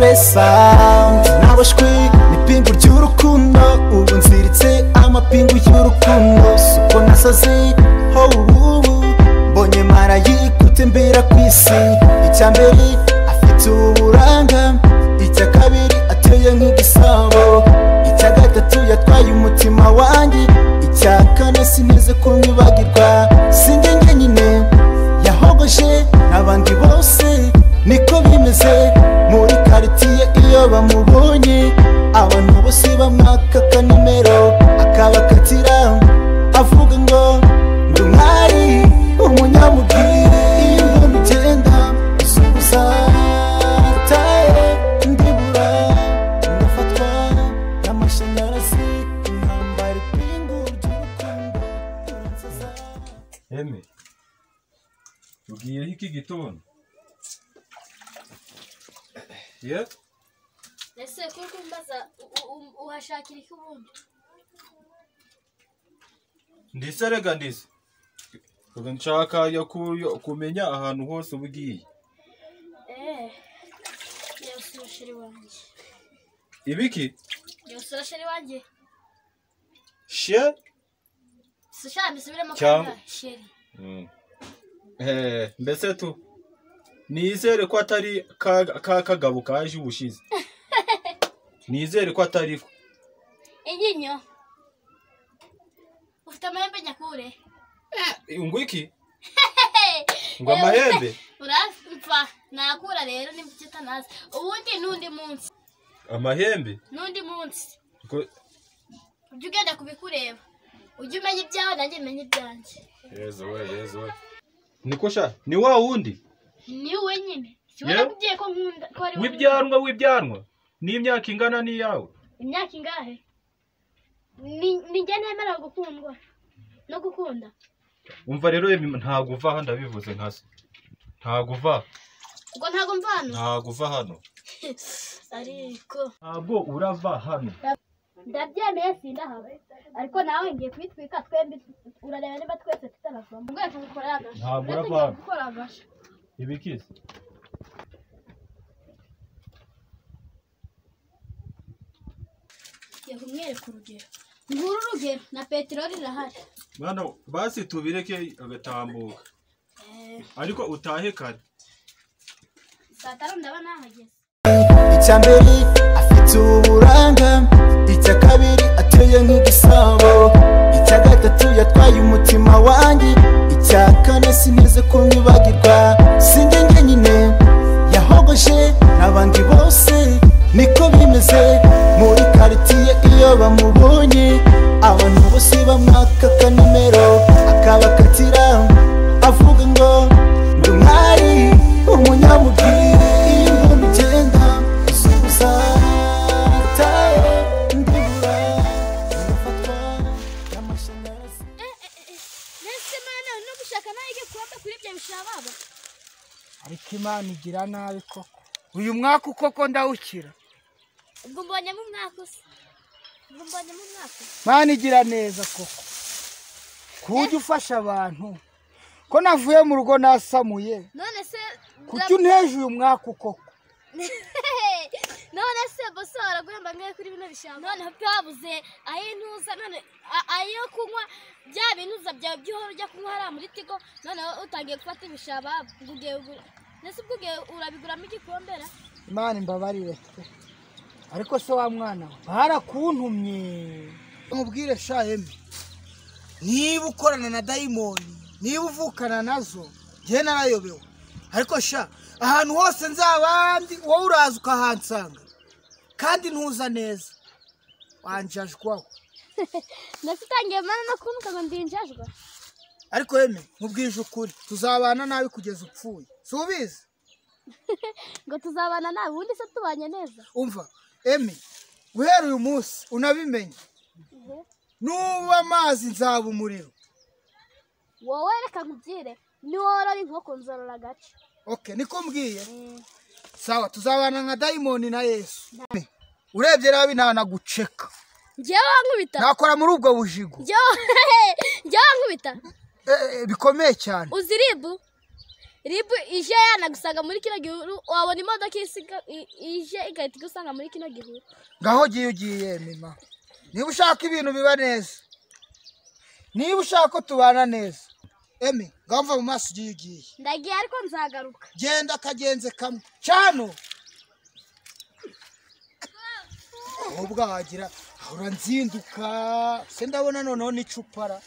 stressa nabashwe n'ipingu ry'urukundo ubu nziritse amapingu y'urukundo suko nasaze ho ubu mbonye marayika utembera ku isi icyambere afite uburanga icya kabiri ateye nk'igisabo icya gatatu yatwaye umutima wanjye icya kane sineze kumwibagirwa sinjye njyenyine yahogoje n'abandi bose niko bimeze muri quartier iyo bamubonye abantu bose bamwaka nimero akabakatira avuga ngo ndumwari umunyamubwire iyo mugenda isubiza taye ndibura ndafatwa n'amashanyarazi intambara ipingu ry'urukundo turansaza. Eme ugiye iki gitondo? Yeah? Ese kuko mbaza uhashakira iki ubundi? Ndise rega ndise. Nshaka ya kumenya ahantu hose ubugiye. Yosura sheri wanje. Ibiki? Yosura sheri wanje. She? Sushami subiremo kanga sheri. Mbese tu nizere ko atari kagabo kaje ubushize. Nizere ko atari ko. Inyinyo. Ufite amahembe nyakure. Ngwiki? Ngo amahembe? Urapfa nakura rero nimbyita nazi. Ubundi nundi munsi. Amahembe? Nundi munsi. Ujye ugenda kubikureba. Ujye umenya ibyawe nanjye menye ibyanjye. Yezo. Nikosha ni wa wundi? Ni wenyine. Sibona kugiye ko nkunda ko ari wibyanwa. Ni imyaka ingana ni yawe. Imyaka ingahe? Ni njye nemera gukundwa no gukunda. Umva rero ntago uva hano ndabivuze nkase. Ntago uva. Ubwo ntago mva hano. Ntago uva hano. Ariko ntabwo urava hano. Ndabyemeye sindahaba. Ariko nawe ngiye kwitwika twembi urareba niba twese tutarava. Ngwese gukora agasha. Ntabwo urava hano. Ibikisi. Yahumwereka urugero. Nguru urugero na peteroli irahari. Mwana basi tubireke agatambuka. Ariko utahe kare. Saa tanu ndaba nahageze. Icyambere afite uburanga icya kabiri ateye nk'igisabo icya gatatu yatwaye umutima wanjye icya kane sineze kumwibagirwa sinjye njyenyine yahogoje n'abandi bose niko bimeze muri quartier iyo bamubonye abantu bose bamwaka nimero akabakatira avuga ngo ndumwari umunyamubwire iyo mugenda isubiza taye ndibura ndafatwa n'amashanyarazi. Nese mana no gushaka naye kuba kuri ibyo bishababa. Ariko Imana igira nabi koko. Uyu mwaka ukoko ndawukira. Ubwo mbonye mu mwaka se. Mana igira neza koko. Kujya ufasha abantu. Ko navuye mu rugo nasamuye. None se kuki unteje uyu mwaka ukoko? None se boso araguhemba ngaye kuri bino bishamba. None hababuze ayintuza none ayo kunywa bya binuza bya byuho rujya kunywa hari muri Tigo none utangiye gufata ibishaba ngugiye nese bwugiye urabiguramo igikombera. Imana imbabarire. Ariko se wa mwana barakuntumye. Mubwire sha Emi. Niba ukorana na dayimoni, niba uvukana nazo, je narayobewe. Ariko sha ahantu hose nzabandi wowe uraza ukahansanga. Kandi ntuza neza. Wanjajwaho. Nasitangiye mana no kunuka ngo ndinjajwa. Ariko Emi, mubwije ukuri, tuzabana nabi kugeza upfuye. Subize. Ngo tuzabana nabi ubundi se tubanye neza. Umva, Emi, guhera uyu munsi unabimenye. Nuba amazi nzaba umuriro. Wowe reka nkubwire, ni worora inkoko nzorora gace. Okay, niko mbwiye. Sawa, tuzabana nka dayimoni na Yesu. Urebye nabi ntanaguceka. Njyewe wankubita. Nakora muri ubwo bujigo. Njyewe wankubita. Bikomeye cyane. Uziribu. ribu ije yanagusanga muri kino gihuru wabona imodoka ije igahita igusanga muri kino gihuru ngaho ugiye mima niba ushaka ibintu biba neza niba ushaka ko tubana neza emi ngamva mu maso ugiye ndagiye ariko nzagaruka genda kagenze kamwe cyano ubwo wagira ahora nzinduka se ndabona noneho n'icupara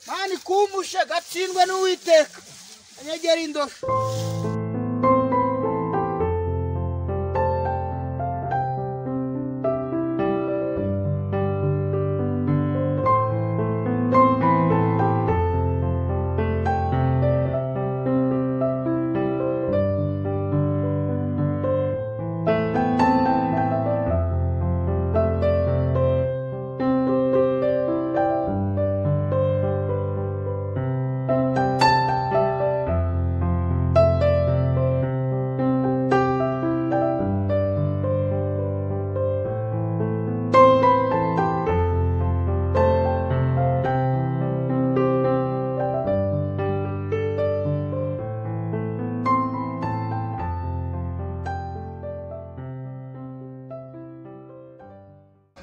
mani kumushe gatsindwe n'uwiteka anyegera indoha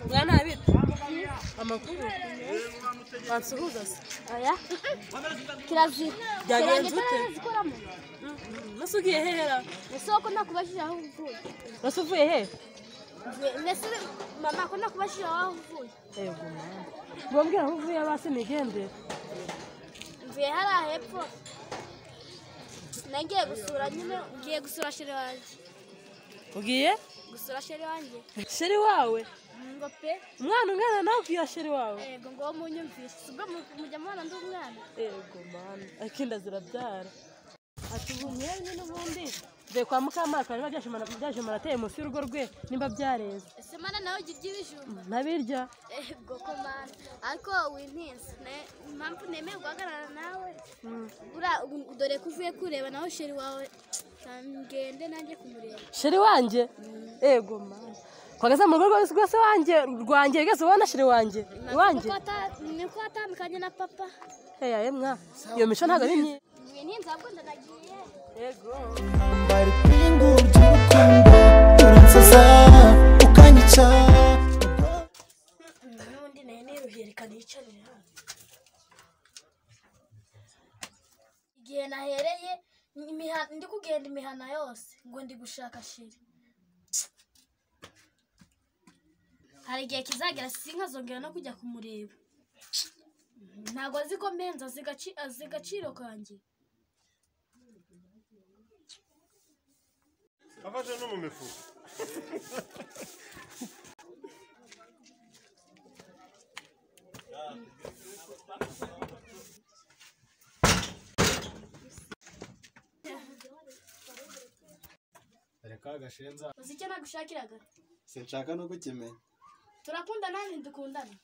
Mwana bita amakuru wansuhuza se aya kirazira byagenze ute nasugiye hehera ese ko nakubashije aho uvuye nasuvuye he mbese mama ko nakubashije aho uvuye yego mama bombwira aho uvuye basi nigende mvuye hariya hepfo nagiye gusura nyine ngiye gusura sheri wanjye ugiye gusura sheri wanjye sheri wawe ngo pe umwana ungana nawe ugiye sheri wawe yego ngo munyumvishe ubwo mujya mubona ndi umwana yego mama akinda zirabyara ati bunye n'ubundi de kwa mukamaka niba byaje marateye munsi y'urugo rwe nimba byareze ese mana nawe ugira ibijumba ntabirya yego ko mana ariko wintinze impamvu nemeye guhagarara nawe dore ko uvuye kureba nawe sheri wawe ngende nanjye kumureba sheri wanjye yego mama kwagaza mu rugo rwose rwanjye gase ubona sheri wanjye wanjye niko atandukanye na papa yemwa iyo misho ntabwo ari myiza wintinze ahubwo ndanagiye yego bari kwingurya urukundo uransaza ukanyica n'ubundi nayo niruherekana yicarire hano igihe nahereye ndi kugenda imihana yose ngo ndi gushaka sheri hari igihe kizagera sinkazongera no kujya kumureba ntabwo azi ko mpenza azi agaciro kanjye afashe no mu mifuka reka gashenza uzi icyo nagushakiraga sinshaka no kukimenya turakundana ntidukundana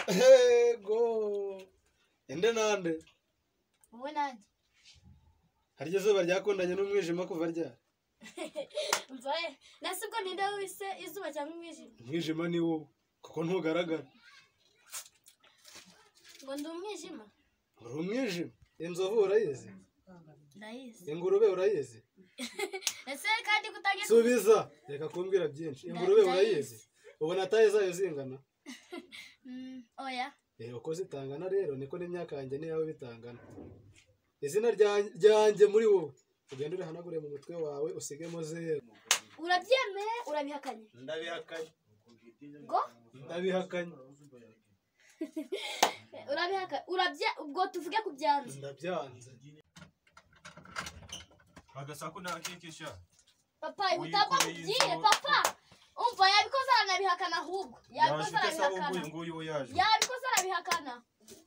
ego ende nande wowe nanjye harya izuba ryakundanye n'umwijima kuva ryari mvaye nasi ubwo ninde wise izuba cyangwa umwijima umwijima ni wowe kuko ntugaragara ngo ndi umwijima uri umwijima inzovu urayizi ndayizi ingurube urayizi ese kandi kutangiye subiza reka kumbwira byinshi ingurube urayizi ubona ataye zayo zingana oya uko zitangana rero niko n'imyaka yanjye niyawe bitangana izina ryanjye muri wowe ugenda urihanagure mu mutwe wawe usigemo zero urabyemeye urabihakanye ndabihakanye ngo ndabihakanye urabihakanye ubwo tuvuge ku byanze ndabyanze agasaku nakikisha papa utabwo mugiye papa umva yabikoze aranabihakana ahubwo yabikoze arabihakana yabikoze arabihakana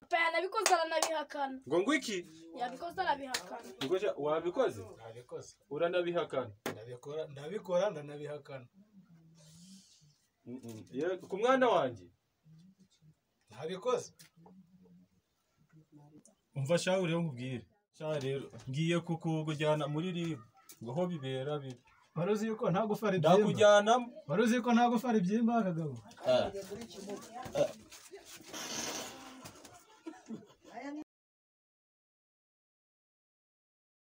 papa yanabikoze aranabihakana ngo ngwiki yabikoze arabihakana ngoja wabikoze nabikoze uranabihakana ndabikora ndanabihakana ku mwana wanjye ntabikoze umva shawe rero nkubwire shawe rero ngiye kukujyana muri ribu ngo aho bibera bibi wari uzi yuko nta gufara ibyimba ndakujyanamo wari uzi yuko nta gufara ibyimba kagabo